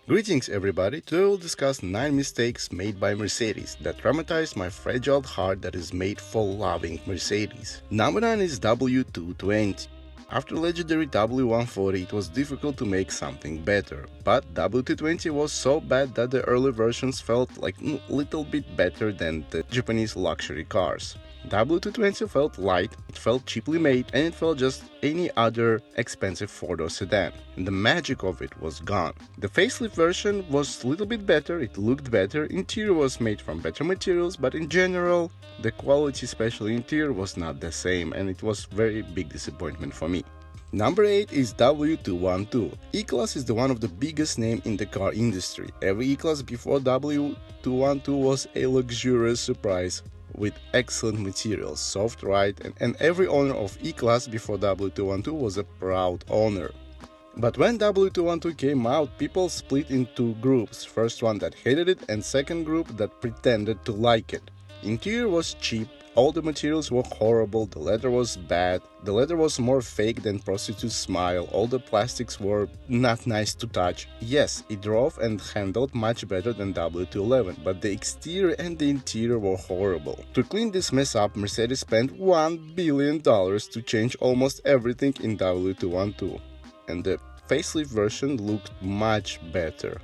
Greetings everybody, today we'll discuss 9 mistakes made by Mercedes that traumatized my fragile heart that is made for loving Mercedes. Number 9 is W220. After legendary W140 it was difficult to make something better, but W220 was so bad that the early versions felt like a little bit better than the Japanese luxury cars. W220 felt light, it felt cheaply made, and it felt just any other expensive four-door sedan. And the magic of it was gone. The facelift version was a little bit better, it looked better, interior was made from better materials, but in general, the quality, especially interior, was not the same, and it was very big disappointment for me. Number 8 is W212. E-Class is one of the biggest names in the car industry. Every E-Class before W212 was a luxurious surprise with excellent materials, soft ride, and every owner of E-Class before W212 was a proud owner. But when W212 came out, people split into groups, first one that hated it and second group that pretended to like it. Interior was cheap, all the materials were horrible, the leather was bad, the leather was more fake than prostitute's smile, all the plastics were not nice to touch. Yes, it drove and handled much better than W211, but the exterior and the interior were horrible. To clean this mess up, Mercedes spent $1 billion to change almost everything in W212, and the facelift version looked much better.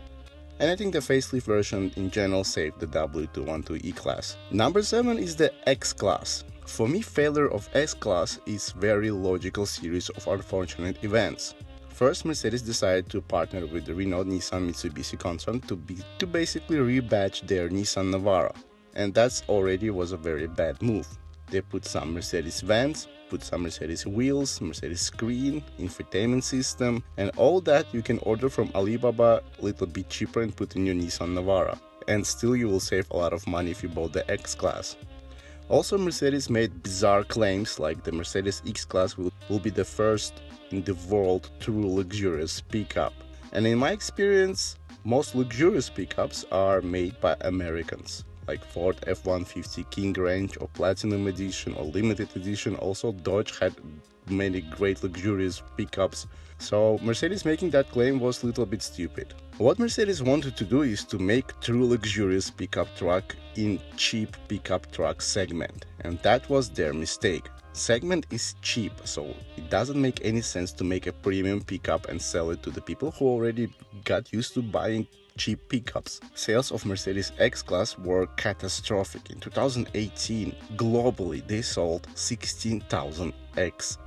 And I think the facelift version in general saved the W212 E-Class. Number 7 is the X-Class. For me, failure of S-Class is very logical series of unfortunate events. First, Mercedes decided to partner with the renowned Nissan Mitsubishi concern to basically rebadge their Nissan Navara, and that already was a very bad move. They put some Mercedes vents, put some Mercedes wheels, Mercedes screen, infotainment system, and all that you can order from Alibaba a little bit cheaper and put in your Nissan Navara. And still you will save a lot of money if you bought the X-Class. Also, Mercedes made bizarre claims like the Mercedes X-Class will be the first in the world true luxurious pickup. And in my experience, most luxurious pickups are made by Americans, like Ford F-150 King Range or Platinum Edition or Limited Edition. Also, Dodge had many great luxurious pickups, so Mercedes making that claim was a little bit stupid. What Mercedes wanted to do is to make true luxurious pickup truck in cheap pickup truck segment, and that was their mistake. Segment is cheap, so it doesn't make any sense to make a premium pickup and sell it to the people who already got used to buying cheap pickups. Sales of Mercedes X-Class were catastrophic. In 2018, globally, they sold 16,000 X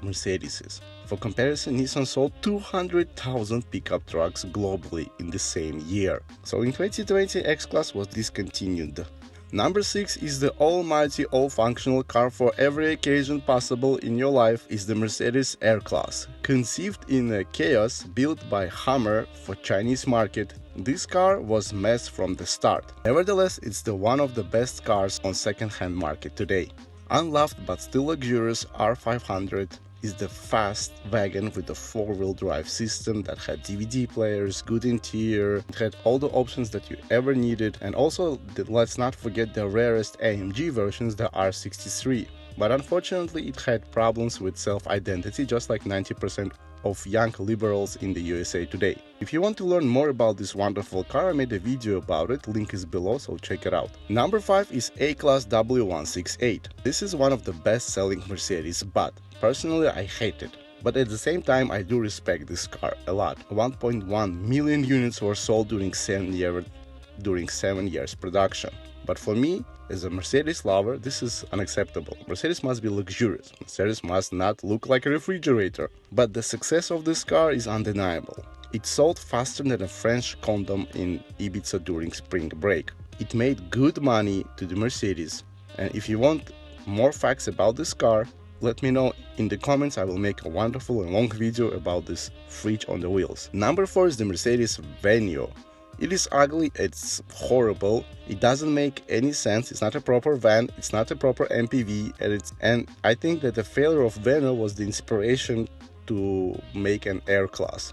Mercedeses. For comparison, Nissan sold 200,000 pickup trucks globally in the same year. So in 2020, X-Class was discontinued. Number 6 is the almighty all-functional car for every occasion possible in your life is the Mercedes A-Class. Conceived in a chaos built by Hammer for Chinese market, this car was mess from the start. Nevertheless, it's one of the best cars on second-hand market today. Unloved but still luxurious R500 is the fast wagon with a 4-wheel drive system that had DVD players, good interior, it had all the options that you ever needed, and also let's not forget the rarest AMG versions, the R63. But unfortunately it had problems with self-identity, just like 90% of young liberals in the USA today. If you want to learn more about this wonderful car, I made a video about it, link is below, so check it out. Number 5 is A-Class W168. This is one of the best-selling Mercedes, but personally I hate it. But at the same time I do respect this car a lot. 1.1 million units were sold during 7 years production. But for me, as a Mercedes lover, this is unacceptable. Mercedes must be luxurious. Mercedes must not look like a refrigerator. But the success of this car is undeniable. It sold faster than a French condom in Ibiza during spring break. It made good money to the Mercedes. And if you want more facts about this car, let me know in the comments. I will make a wonderful and long video about this fridge on the wheels. Number 4 is the Mercedes Vaneo. It is ugly, it's horrible, it doesn't make any sense, it's not a proper van, it's not a proper MPV, and I think that the failure of Vaneo was the inspiration to make an A-Class.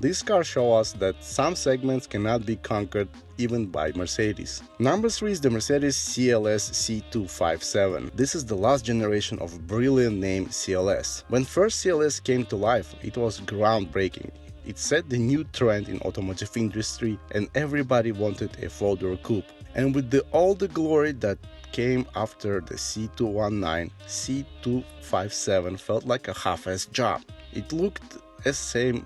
These cars show us that some segments cannot be conquered even by Mercedes. Number 3 is the Mercedes CLS C257. This is the last generation of brilliant name CLS. When first CLS came to life, it was groundbreaking. It set the new trend in automotive industry and everybody wanted a four-door coupe. And with all the glory that came after the C219, C257 felt like a half-assed job. It looked as same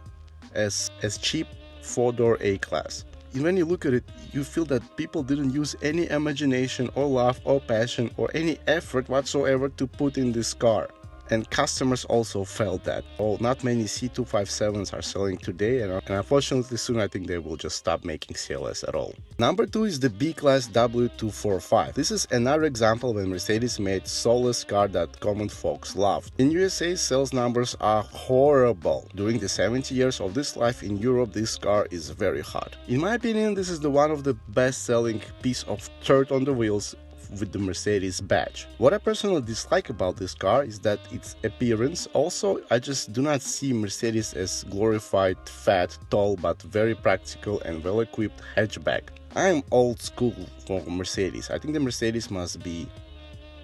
as cheap four-door A-Class. And when you look at it, you feel that people didn't use any imagination or love or passion or any effort whatsoever to put in this car. And customers also felt that. Well, not many C257s are selling today, and unfortunately soon I think they will just stop making CLS at all. Number 2 is the B-Class W245. This is another example when Mercedes made soulless car that common folks loved. In USA, sales numbers are horrible. During the 70 years of this life in Europe, this car is very hot. In my opinion, this is one of the best-selling piece of dirt on the wheels with the Mercedes badge. What I personally dislike about this car is that its appearance. Also, I just do not see Mercedes as glorified, fat, tall, but very practical and well-equipped hatchback. I'm old school for Mercedes. I think the Mercedes must be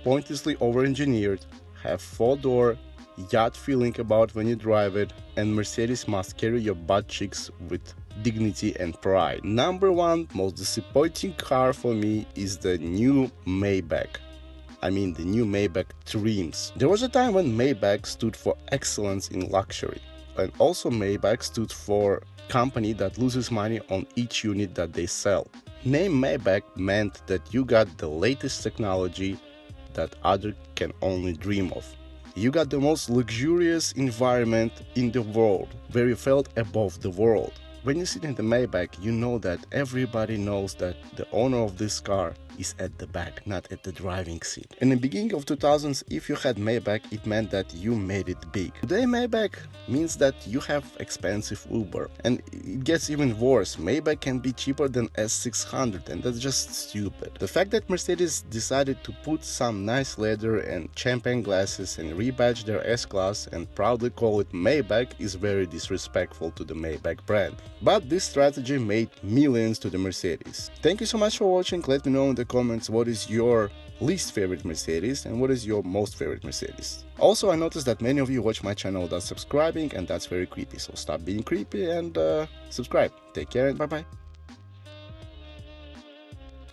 pointlessly over-engineered, have four-door, yacht feeling about when you drive it, and Mercedes must carry your butt cheeks with dignity and pride. Number 1 most disappointing car for me is the new Maybach. I mean the new Maybach trims. There was a time when Maybach stood for excellence in luxury, and also Maybach stood for company that loses money on each unit that they sell. Name Maybach meant that you got the latest technology that others can only dream of. You got the most luxurious environment in the world, where you felt above the world. When you sit in the Maybach, you know that everybody knows that the owner of this car is at the back, not at the driving seat. In the beginning of 2000s, if you had Maybach, it meant that you made it big. Today, Maybach means that you have expensive Uber. And it gets even worse. Maybach can be cheaper than S600, and that's just stupid. The fact that Mercedes decided to put some nice leather and champagne glasses and rebadge their S-Class and proudly call it Maybach is very disrespectful to the Maybach brand. But this strategy made millions to the Mercedes. Thank you so much for watching. Let me know in the comments what is your least favorite Mercedes and what is your most favorite Mercedes. Also, I noticed that many of you watch my channel without subscribing, and that's very creepy, so stop being creepy and subscribe. Take care and bye bye.